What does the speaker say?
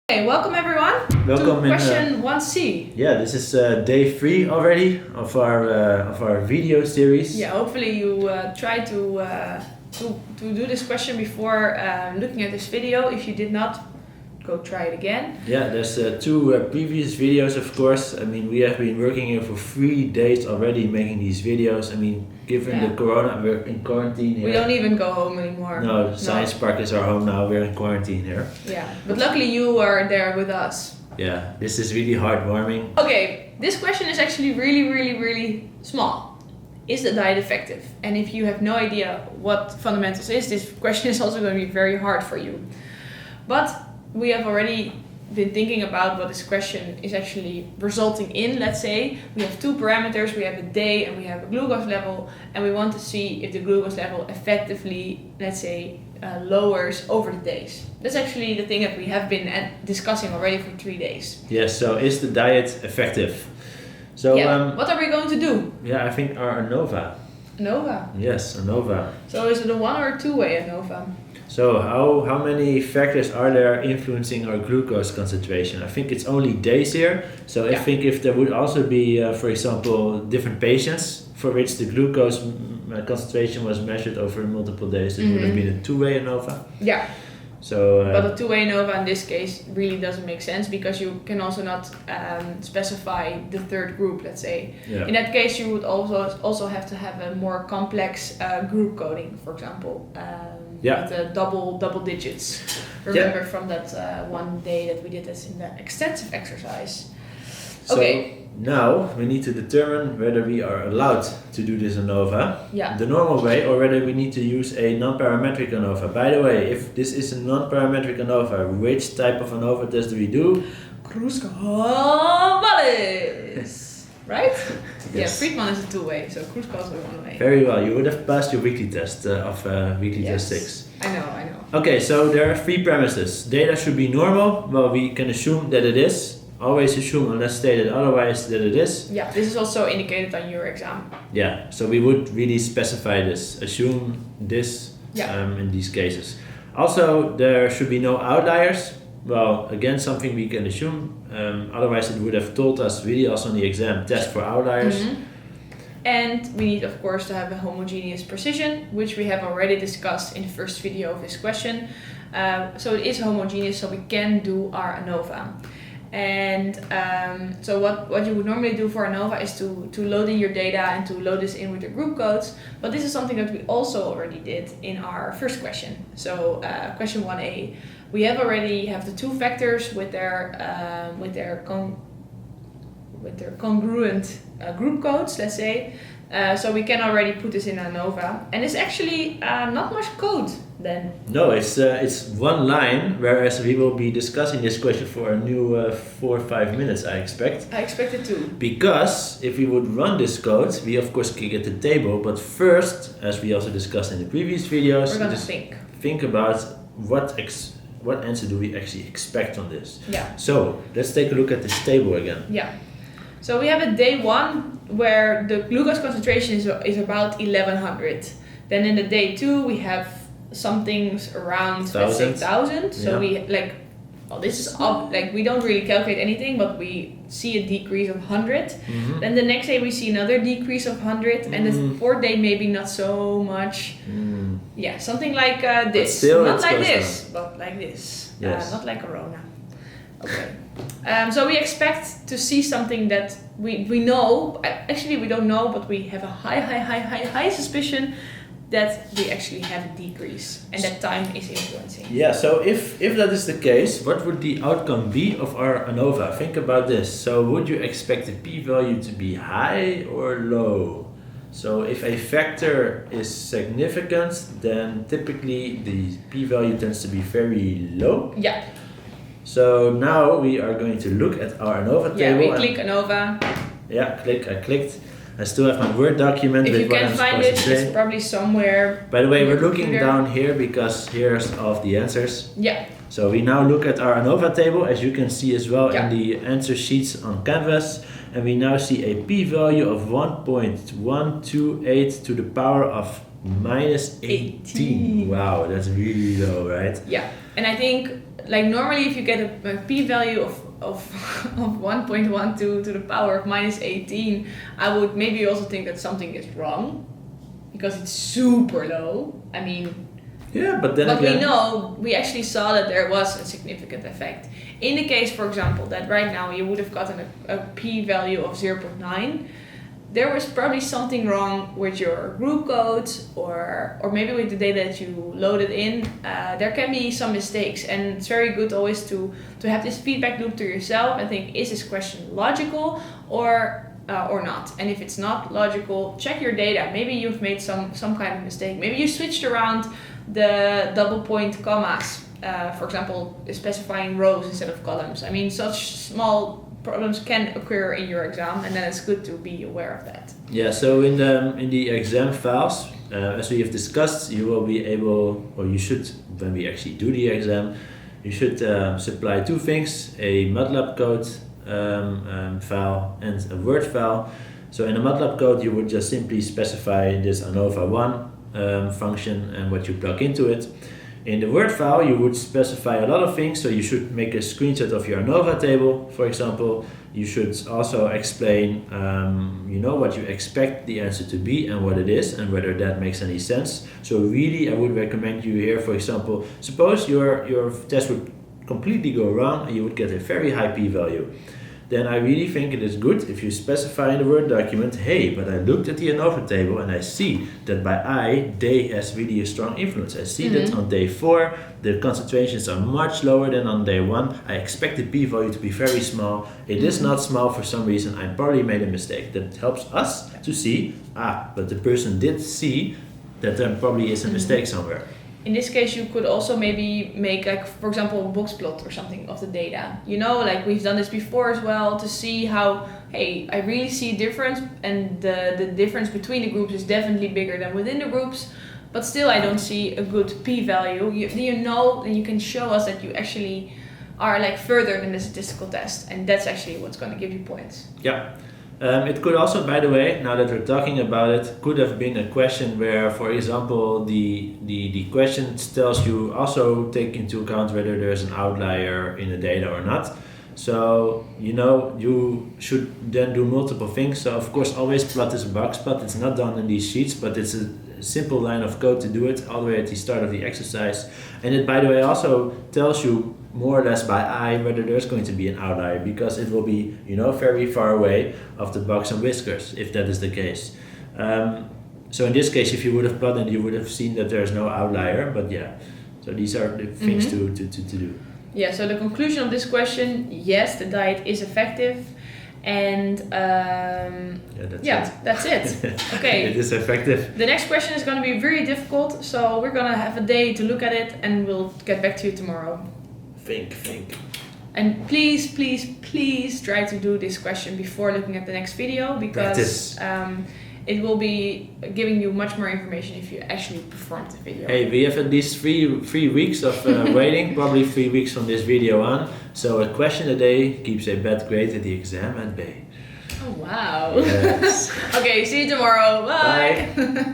Okay, welcome everyone Welcome to question 1C. Yeah, this is day 3 already of our video series. Yeah, hopefully you try to do this question before looking at this video. If you did not, go try it again. Yeah, there's two previous videos, of course. I mean, we have been working here for 3 days already making these videos. I mean, given the corona, we're in quarantine here. We don't even go home anymore. No, Science Park is our home now. We're in quarantine here. Yeah, but luckily you are there with us. Yeah, this is really heartwarming. Okay, this question is actually really small. Is the diet effective? And if you have no idea what fundamentals is, this question is also going to be very hard for you. But we have already been thinking about what this question is actually resulting in. Let's say we have two parameters, we have a day and we have a glucose level, and we want to see if the glucose level effectively, let's say, lowers over the days. That's actually the thing that we have been discussing already for 3 days. Yes, so is the diet effective? So what are we going to do? Yeah, I think our ANOVA. ANOVA? Yes, ANOVA. So is it a one or two-way ANOVA? So how many factors are there influencing our glucose concentration? I think it's only days here. So I think if there would also be, for example, different patients for which the glucose concentration was measured over multiple days, it would have been a two-way ANOVA. Yeah. So, but a two-way ANOVA in this case really doesn't make sense because you can also not specify the third group, let's say. Yeah. In that case, you would also have to have a more complex group coding, for example. With the double digits. Remember from that one day that we did this in the extensive exercise. Okay. So now we need to determine whether we are allowed to do this ANOVA the normal way or whether we need to use a non-parametric ANOVA. By the way, if this is a non-parametric ANOVA, which type of ANOVA test do we do? Kruskal-Wallis. Right? Yes. Yeah, Friedman is a two-way, so Kruskal is a one-way. Very well, you would have passed your weekly test of weekly test 6. I know. Okay, so there are 3 premises. Data should be normal. Well, we can assume that it is. Always assume unless stated otherwise that it is. Yeah, this is also indicated on your exam. Yeah, so we would really specify this. Assume this in these cases. Also, there should be no outliers. Well, again, something we can assume. Otherwise, it would have told us really also on the exam, test for outliers. And we need, of course, to have a homogeneous precision, which we have already discussed in the first video of this question. So it is homogeneous, so we can do our ANOVA. And so what you would normally do for ANOVA is to load in your data and to load this in with your group codes. But this is something that we also already did in our first question. So question 1A. We already have the two factors with their congruent group codes, let's say. So we can already put this in ANOVA, and it's actually not much code then. No, it's one line, whereas we will be discussing this question for a new 4 or 5 minutes, I expect. I expect it too. Because if we would run this code, we of course can get the table, but first, as we also discussed in the previous videos, we're gonna think about what answer do we actually expect on this. Yeah. So let's take a look at this table again. Yeah. So we have a day 1 where the glucose concentration is about 1100. Then in the day 2 we have something around 1,000. So we this is up, we don't really calculate anything, but we see a decrease of 100. Then the next day we see another decrease of 100, and the 4th day maybe not so much. Yeah, something like this. Not like this, but like this. Yes. Not like Corona. Okay. So we expect to see something that we know. Actually, we don't know, but we have a high suspicion that we actually have a decrease, and that time is influencing. Yeah, so if that is the case, what would the outcome be of our ANOVA? Think about this. So would you expect the p-value to be high or low? So if a factor is significant, then typically the p-value tends to be very low. Yeah. So now we are going to look at our ANOVA table. Yeah, we click ANOVA. Yeah, I clicked. I still have my Word document. If you can find it, it's probably somewhere. By the way, we're looking down here because here's all of the answers. Yeah. So we now look at our ANOVA table, as you can see as well in the answer sheets on Canvas. And we now see a p-value of 1.128 to the power of minus 18. Wow, that's really low, right? Yeah. And I think like normally if you get a p-value of 1.12 to the power of minus 18, I would maybe also think that something is wrong because it's super low. I mean, yeah, but then but again, we actually saw that there was a significant effect. In the case, for example, that right now you would have gotten a p-value of 0.9, there was probably something wrong with your group code or maybe with the data that you loaded in. There can be some mistakes, and it's very good always to have this feedback loop to yourself and think, is this question logical or not? And if it's not logical, check your data. Maybe you've made some kind of mistake. Maybe you switched around the double point commas, for example, specifying rows instead of columns. I mean, such small problems can occur in your exam, and then it's good to be aware of that. Yeah, so in the exam files, as we have discussed, you will be able, or you should, when we actually do the exam, you should supply two things: a MATLAB code file and a Word file. So in a MATLAB code, you would just simply specify this ANOVA1 function and what you plug into it. In the Word file, you would specify a lot of things, so you should make a screenshot of your ANOVA table, for example. You should also explain, what you expect the answer to be and what it is and whether that makes any sense. So really, I would recommend you here, for example, suppose your test would completely go wrong and you would get a very high p-value. Then I really think it is good if you specify in the Word document, hey, but I looked at the ANOVA table and I see that by day has really a strong influence. I see that on day 4, the concentrations are much lower than on day 1. I expect the p-value to be very small. It is not small for some reason. I probably made a mistake. That helps us to see, but the person did see that there probably is a mistake somewhere. In this case, you could also maybe make, like, for example, a box plot or something of the data. Like we've done this before as well, to see how, hey, I really see a difference, and the difference between the groups is definitely bigger than within the groups, but still I don't see a good p-value. And you can show us that you actually are like further than the statistical test, and that's actually what's going to give you points. Yeah. It could also, by the way, now that we're talking about it, could have been a question where, for example, the question tells you also take into account whether there's an outlier in the data or not. So, you should then do multiple things. So, of course, always plot this box plot. It's not done in these sheets, but it's a simple line of code to do it all the way at the start of the exercise. And it, by the way, also tells you more or less by eye whether there's going to be an outlier, because it will be very far away of the box and whiskers if that is the case. So in this case, if you would have plotted, you would have seen that there's no outlier, but yeah, so these are the things to do. Yeah, so the conclusion of this question: yes, the diet is effective, and that's it. Okay. It is effective. The next question is going to be very difficult, so we're going to have a day to look at it, and we'll get back to you tomorrow. Think. And please try to do this question before looking at the next video, because it will be giving you much more information if you actually perform the video. Hey, we have at least three weeks of waiting, probably 3 weeks from this video on. So a question a day keeps a bad grade at the exam at bay. Oh wow. Yes. Okay, see you tomorrow. Bye. Bye.